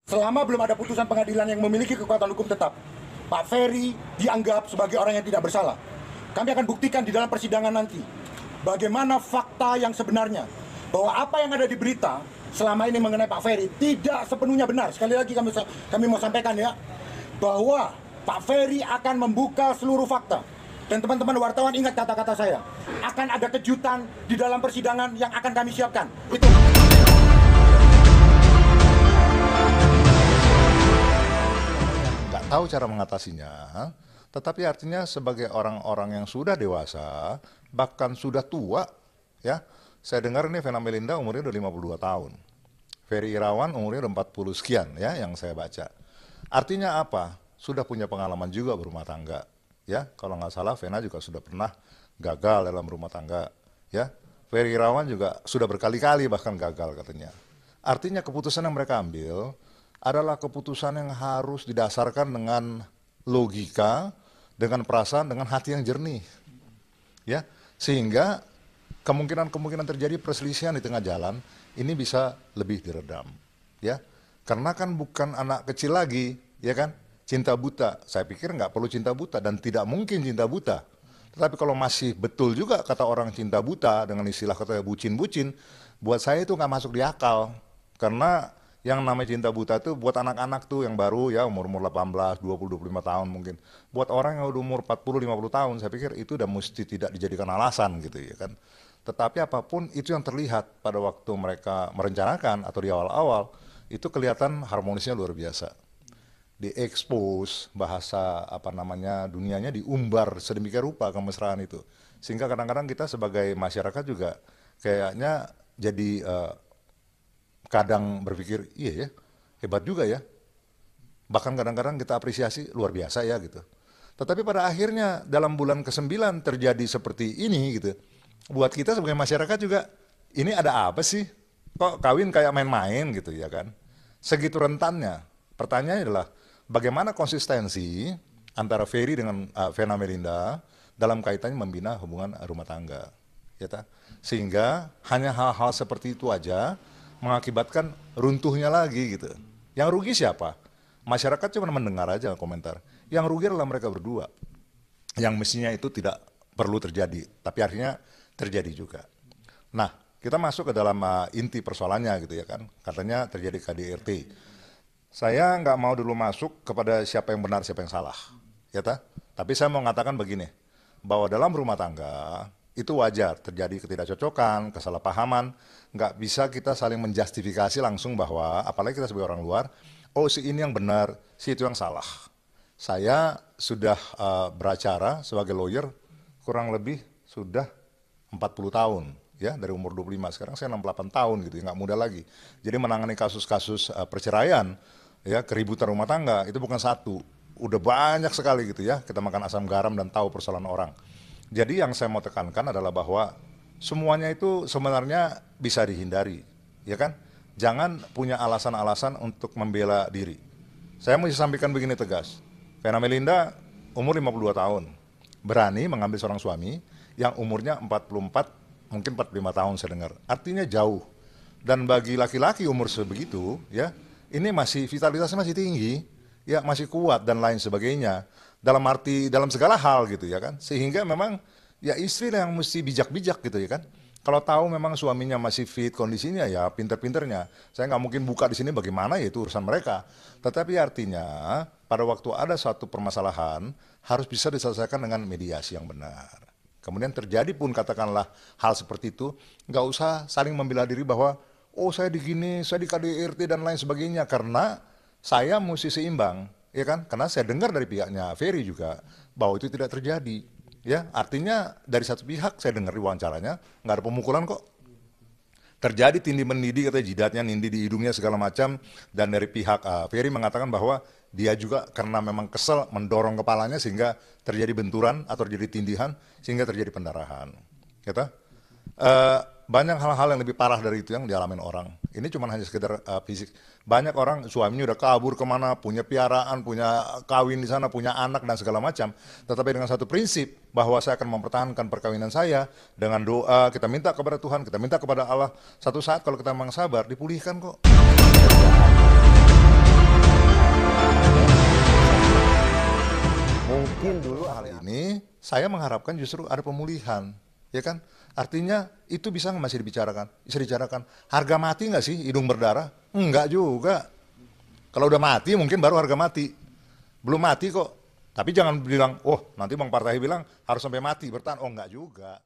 Selama belum ada putusan pengadilan yang memiliki kekuatan hukum tetap, Pak Ferry dianggap sebagai orang yang tidak bersalah. Kami akan buktikan di dalam persidangan nanti bagaimana fakta yang sebenarnya, bahwa apa yang ada di berita selama ini mengenai Pak Ferry tidak sepenuhnya benar. Sekali lagi kami mau sampaikan ya, bahwa Pak Ferry akan membuka seluruh fakta. Dan teman-teman wartawan ingat kata-kata saya, akan ada kejutan di dalam persidangan yang akan kami siapkan. Itu. Tahu cara mengatasinya, tetapi artinya sebagai orang-orang yang sudah dewasa, bahkan sudah tua, ya. Saya dengar ini Vena Melinda umurnya udah 52 tahun. Ferry Irawan umurnya udah 40 sekian, ya, yang saya baca. Artinya apa? Sudah punya pengalaman juga berumah tangga, ya. Kalau nggak salah, Vena juga sudah pernah gagal dalam rumah tangga, ya. Ferry Irawan juga sudah berkali-kali bahkan gagal katanya. Artinya keputusan yang mereka ambil adalah keputusan yang harus didasarkan dengan logika, dengan perasaan, dengan hati yang jernih, ya, sehingga kemungkinan terjadi perselisihan di tengah jalan ini bisa lebih diredam, ya, karena kan bukan anak kecil lagi, ya kan, cinta buta. Saya pikir nggak perlu cinta buta dan tidak mungkin cinta buta. Tetapi kalau masih betul juga kata orang cinta buta dengan istilah kata bucin-bucin, buat saya itu nggak masuk di akal, karena yang namanya cinta buta itu buat anak-anak tuh yang baru ya umur 18, 20, 25 tahun mungkin. Buat orang yang udah umur 40, 50 tahun saya pikir itu udah mesti tidak dijadikan alasan gitu ya kan. Tetapi apapun itu yang terlihat pada waktu mereka merencanakan atau di awal-awal itu kelihatan harmonisnya luar biasa. Diekspos bahasa apa namanya dunianya diumbar sedemikian rupa kemesraan itu. Sehingga kadang-kadang kita sebagai masyarakat juga kayaknya jadi kadang berpikir, iya ya, hebat juga ya. Bahkan kadang-kadang kita apresiasi, luar biasa ya gitu. Tetapi pada akhirnya dalam bulan ke-9 terjadi seperti ini gitu. Buat kita sebagai masyarakat juga, ini ada apa sih? Kok kawin kayak main-main gitu ya kan? Segitu rentannya. Pertanyaannya adalah, bagaimana konsistensi antara Ferry dengan Vena Melinda dalam kaitannya membina hubungan rumah tangga. Ya, sehingga hanya hal-hal seperti itu aja mengakibatkan runtuhnya lagi gitu. Yang rugi siapa? Masyarakat cuma mendengar aja komentar. Yang rugi adalah mereka berdua. Yang mestinya itu tidak perlu terjadi, tapi akhirnya terjadi juga. Nah, kita masuk ke dalam inti persoalannya gitu ya kan. Katanya terjadi KDRT. Saya nggak mau dulu masuk kepada siapa yang benar, siapa yang salah. Ya tapi saya mau mengatakan begini, bahwa dalam rumah tangga itu wajar terjadi ketidakcocokan, kesalahpahaman, nggak bisa kita saling menjustifikasi langsung bahwa, apalagi kita sebagai orang luar, oh si ini yang benar, si itu yang salah. Saya sudah beracara sebagai lawyer kurang lebih sudah 40 tahun, ya dari umur 25, sekarang saya 68 tahun gitu, nggak muda lagi. Jadi menangani kasus-kasus perceraian, ya keributan rumah tangga, itu bukan satu, udah banyak sekali gitu ya, kita makan asam garam dan tahu persoalan orang. Jadi yang saya mau tekankan adalah bahwa semuanya itu sebenarnya bisa dihindari, ya kan? Jangan punya alasan-alasan untuk membela diri. Saya mesti sampaikan begini tegas, Vena Melinda umur 52 tahun, berani mengambil seorang suami yang umurnya 44, mungkin 45 tahun saya dengar. Artinya jauh. Dan bagi laki-laki umur sebegitu, ya, ini masih vitalitasnya masih tinggi, ya masih kuat dan lain sebagainya. Dalam arti, dalam segala hal gitu ya kan. Sehingga memang ya istri yang mesti bijak-bijak gitu ya kan. Kalau tahu memang suaminya masih fit kondisinya ya pinter-pinternya. Saya nggak mungkin buka di sini bagaimana ya itu urusan mereka. Tetapi artinya pada waktu ada suatu permasalahan harus bisa diselesaikan dengan mediasi yang benar. Kemudian terjadi pun katakanlah hal seperti itu, nggak usah saling membela diri bahwa oh saya di gini, saya di KDRT dan lain sebagainya. Karena saya mesti seimbang. Ya kan? Karena saya dengar dari pihaknya Ferry juga bahwa itu tidak terjadi. Ya, artinya dari satu pihak saya dengar di wawancaranya nggak ada pemukulan kok. Terjadi tindih mendidih katanya jidatnya nindih di hidungnya segala macam, dan dari pihak Ferry mengatakan bahwa dia juga karena memang kesel mendorong kepalanya sehingga terjadi benturan atau terjadi tindihan sehingga terjadi pendarahan. Gitu? Banyak hal-hal yang lebih parah dari itu yang dialamin orang. Ini cuma hanya sekedar fisik. Banyak orang suaminya udah kabur kemana, punya piaraan, punya kawin di sana, punya anak dan segala macam. Tetapi dengan satu prinsip bahwa saya akan mempertahankan perkawinan saya dengan doa, kita minta kepada Tuhan, kita minta kepada Allah. Satu saat kalau kita memang sabar, dipulihkan kok. ini saya mengharapkan justru ada pemulihan, ya kan? Artinya itu bisa nggak masih dibicarakan? Bisa dibicarakan. Harga mati nggak sih hidung berdarah? Enggak juga. Kalau udah mati mungkin baru harga mati. Belum mati kok. Tapi jangan bilang, oh nanti Bang Partai bilang harus sampai mati bertahan. Oh enggak juga.